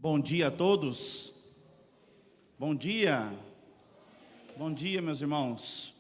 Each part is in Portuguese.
Bom dia a todos. Bom dia. Bom dia, meus irmãos.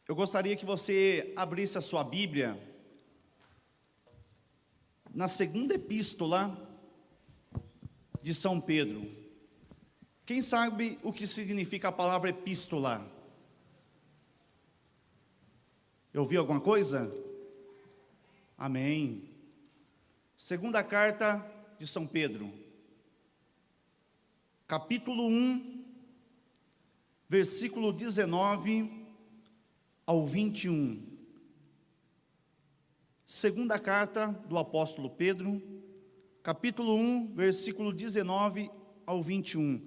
Eu gostaria que você abrisse a sua Bíblia na segunda epístola de São Pedro. Quem sabe o que significa a palavra epístola? Eu ouvi alguma coisa? Amém. Segunda carta de São Pedro, capítulo 1, versículo 19 ao 21. Segunda carta do apóstolo Pedro, capítulo 1, versículo 19 ao 21.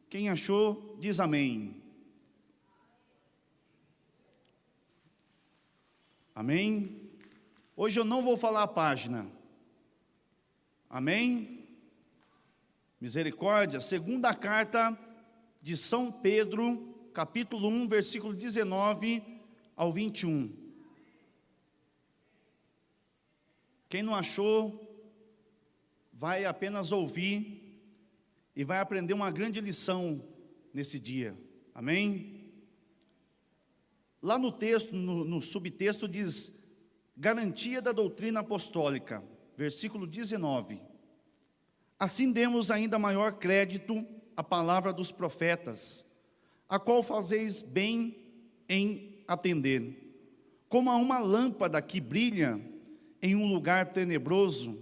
Quem achou, diz amém. Amém? Hoje eu não vou falar a página. Amém? Misericórdia. Segunda carta de São Pedro, capítulo 1, versículo 19 ao 21. Quem não achou, vai apenas ouvir e vai aprender uma grande lição nesse dia. Amém? Lá no texto, no subtexto diz: garantia da doutrina apostólica, versículo 19. Assim demos ainda maior crédito à palavra dos profetas, a qual fazeis bem em atender, como a uma lâmpada que brilha em um lugar tenebroso,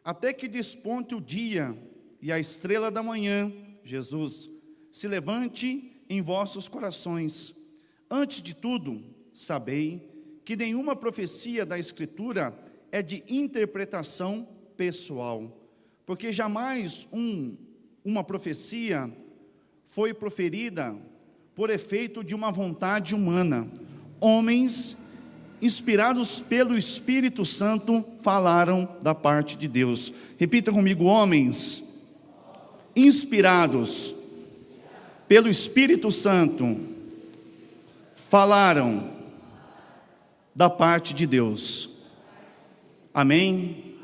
até que desponte o dia e a estrela da manhã, Jesus, se levante em vossos corações. Antes de tudo, sabei que nenhuma profecia da Escritura é de interpretação pessoal, porque jamais uma profecia foi proferida por efeito de uma vontade humana. Homens inspirados pelo Espírito Santo falaram da parte de Deus. Repita comigo: homens inspirados pelo Espírito Santo falaram da parte de Deus. Amém?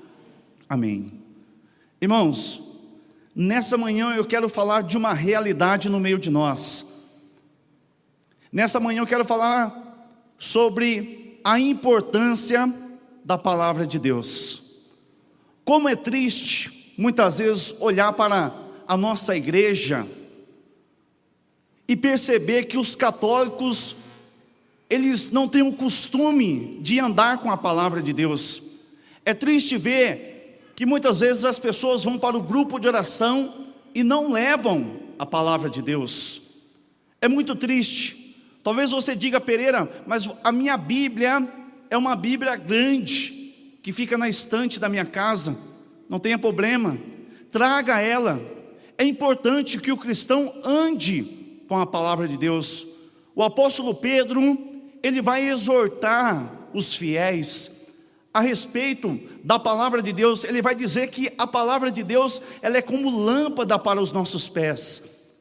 Amém. Irmãos, nessa manhã eu quero falar de uma realidade no meio de nós. Nessa manhã eu quero falar sobre a importância da palavra de Deus. Como é triste, muitas vezes, olhar para a nossa igreja e perceber que os católicos, eles não têm o costume de andar com a palavra de Deus. É triste ver que muitas vezes as pessoas vão para o grupo de oração e não levam a palavra de Deus. É muito triste. Talvez você diga: Pereira, mas a minha Bíblia é uma Bíblia grande, que fica na estante da minha casa. Não tenha problema, traga ela. É importante que o cristão ande com a palavra de Deus. O apóstolo Pedro, ele vai exortar os fiéis a respeito da palavra de Deus. Ele vai dizer que a palavra de Deus, ela é como lâmpada para os nossos pés.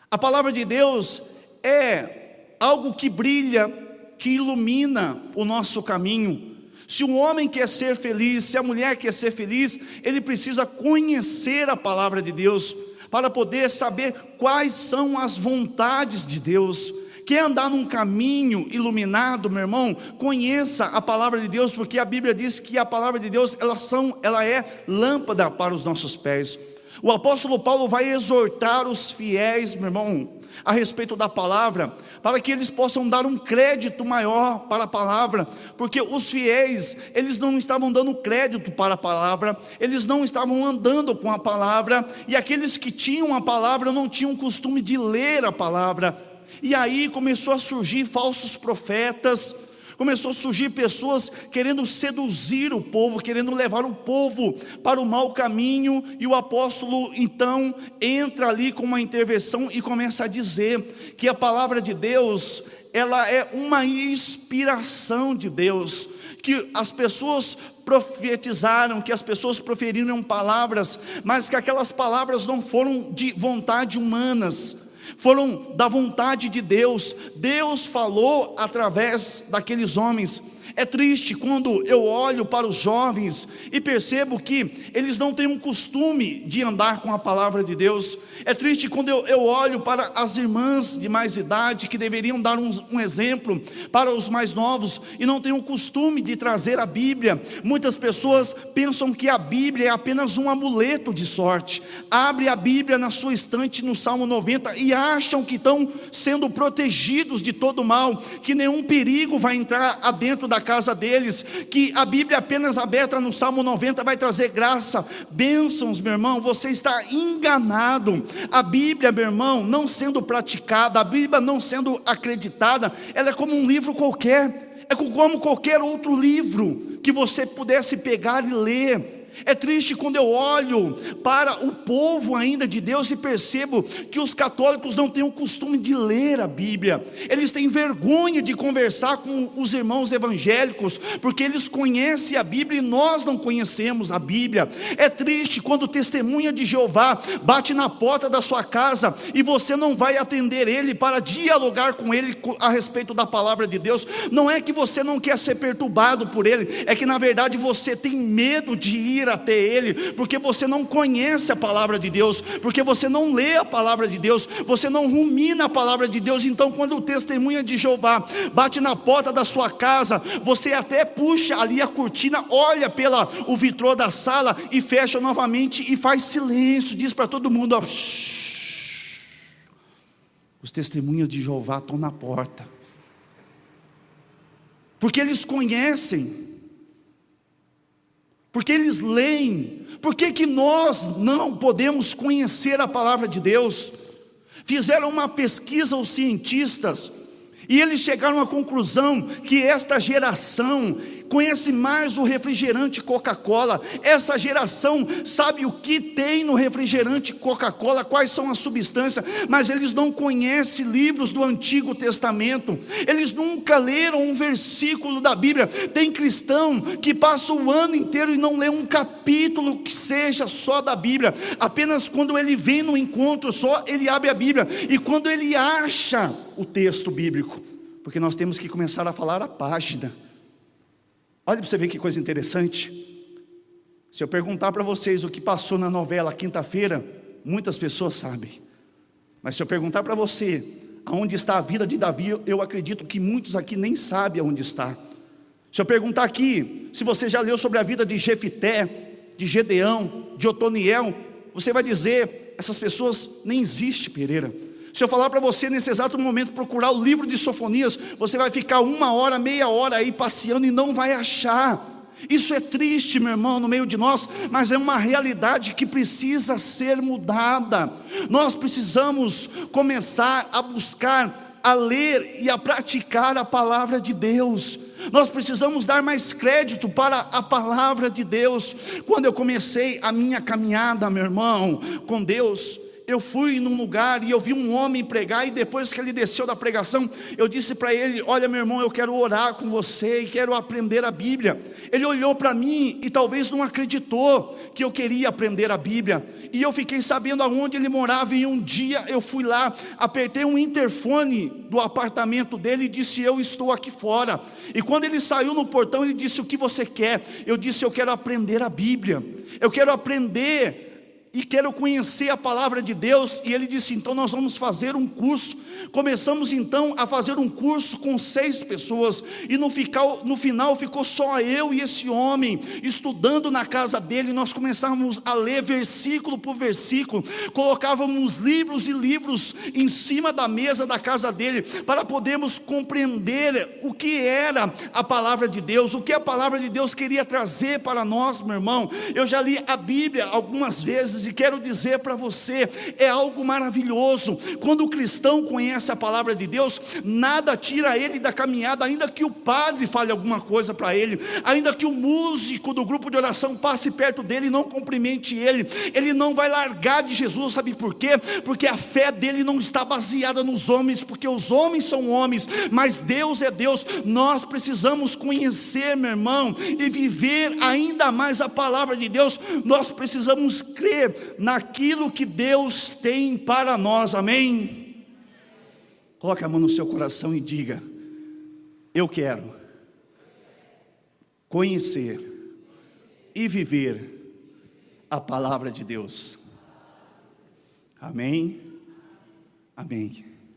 A palavra de Deus é algo que brilha, que ilumina o nosso caminho. Se um homem quer ser feliz, se a mulher quer ser feliz, ele precisa conhecer a palavra de Deus, para poder saber quais são as vontades de Deus. Quer andar num caminho iluminado, meu irmão? Conheça a palavra de Deus, porque a Bíblia diz que a palavra de Deus, ela é lâmpada para os nossos pés. O apóstolo Paulo vai exortar os fiéis, meu irmão, a respeito da palavra, para que eles possam dar um crédito maior para a palavra, porque os fiéis, eles não estavam dando crédito para a palavra, eles não estavam andando com a palavra, e aqueles que tinham a palavra não tinham costume de ler a palavra. E aí começou a surgir falsos profetas, começou a surgir pessoas querendo seduzir o povo, querendo levar o povo para o mau caminho. E o apóstolo então entra ali com uma intervenção e começa a dizer que a palavra de Deus, ela é uma inspiração de Deus, que as pessoas profetizaram, que as pessoas proferiram palavras, mas que aquelas palavras não foram de vontade humanas, foram da vontade de Deus. Deus falou através daqueles homens. É triste quando eu olho para os jovens e percebo que eles não têm um costume de andar com a palavra de Deus. É triste quando eu olho para as irmãs de mais idade, que deveriam dar um exemplo para os mais novos, e não têm o costume de trazer a Bíblia. Muitas pessoas pensam que a Bíblia é apenas um amuleto de sorte. Abre a Bíblia na sua estante no Salmo 90 e acham que estão sendo protegidos de todo mal, que nenhum perigo vai entrar adentro da casa deles, que a Bíblia apenas aberta no Salmo 90 vai trazer graça, bênçãos. Meu irmão, você está enganado. A Bíblia, meu irmão, não sendo praticada, a Bíblia não sendo acreditada, ela é como um livro qualquer, é como qualquer outro livro que você pudesse pegar e ler. É triste quando eu olho para o povo ainda de Deus e percebo que os católicos não têm o costume de ler a Bíblia. Eles têm vergonha de conversar com os irmãos evangélicos, porque eles conhecem a Bíblia e nós não conhecemos a Bíblia. É triste quando testemunha de Jeová bate na porta da sua casa e você não vai atender ele para dialogar com ele a respeito da palavra de Deus. Não é que você não quer ser perturbado por ele, é que na verdade você tem medo de ir até ele, porque você não conhece a palavra de Deus, porque você não lê a palavra de Deus, você não rumina a palavra de Deus. Então quando o testemunha de Jeová bate na porta da sua casa, você até puxa ali a cortina, olha pela o vitrô da sala e fecha novamente e faz silêncio, diz para todo mundo, ó, shh, os testemunhas de Jeová estão na porta, porque eles conhecem, porque eles leem. Por que nós não podemos conhecer a palavra de Deus? Fizeram uma pesquisa os cientistas, e eles chegaram à conclusão que esta geração conhece mais o refrigerante Coca-Cola. Essa geração sabe o que tem no refrigerante Coca-Cola, quais são as substâncias, mas eles não conhecem livros do Antigo Testamento. Eles nunca leram um versículo da Bíblia. Tem cristão que passa o ano inteiro e não lê um capítulo que seja só da Bíblia. Apenas quando ele vem no encontro só, ele abre a Bíblia, e quando ele acha o texto bíblico, porque nós temos que começar a falar a página. Olha para você ver que coisa interessante. Se eu perguntar para vocês o que passou na novela quinta-feira, muitas pessoas sabem. Mas se eu perguntar para você aonde está a vida de Davi, eu acredito que muitos aqui nem sabem aonde está. Se eu perguntar aqui se você já leu sobre a vida de Jefité, de Gedeão, de Otoniel, você vai dizer, essas pessoas nem existem, Pereira. Se eu falar para você nesse exato momento procurar o livro de Sofonias, você vai ficar 1 hora, meia hora aí passeando e não vai achar. Isso é triste, meu irmão, no meio de nós, mas é uma realidade que precisa ser mudada. Nós precisamos começar a buscar, a ler e a praticar a palavra de Deus. Nós precisamos dar mais crédito para a palavra de Deus. Quando eu comecei a minha caminhada, meu irmão, com Deus, eu fui num lugar e eu vi um homem pregar, e depois que ele desceu da pregação, eu disse para ele, olha meu irmão, eu quero orar com você e quero aprender a Bíblia. Ele olhou para mim e talvez não acreditou que eu queria aprender a Bíblia, e eu fiquei sabendo aonde ele morava, e um dia eu fui lá, apertei um interfone do apartamento dele e disse, eu estou aqui fora. E quando ele saiu no portão, ele disse, o que você quer? Eu disse, eu quero aprender a Bíblia, eu quero aprender e quero conhecer a palavra de Deus. E ele disse, então nós vamos fazer um curso. Começamos então a fazer um curso com 6 pessoas, e no final ficou só eu e esse homem, estudando na casa dele. Nós começávamos a ler versículo por versículo, colocávamos livros e livros em cima da mesa da casa dele, para podermos compreender o que era a palavra de Deus, o que a palavra de Deus queria trazer para nós, meu irmão. Eu já li a Bíblia algumas vezes, e quero dizer para você, é algo maravilhoso. Quando o cristão conhece a palavra de Deus, nada tira ele da caminhada, ainda que o padre fale alguma coisa para ele, ainda que o músico do grupo de oração passe perto dele e não cumprimente ele, ele não vai largar de Jesus. Sabe por quê? Porque a fé dele não está baseada nos homens, porque os homens são homens, mas Deus é Deus. Nós precisamos conhecer, meu irmão, e viver ainda mais a palavra de Deus. Nós precisamos crer naquilo que Deus tem para nós, amém? Coloque a mão no seu coração e diga, eu quero conhecer e viver a palavra de Deus. Amém? Amém.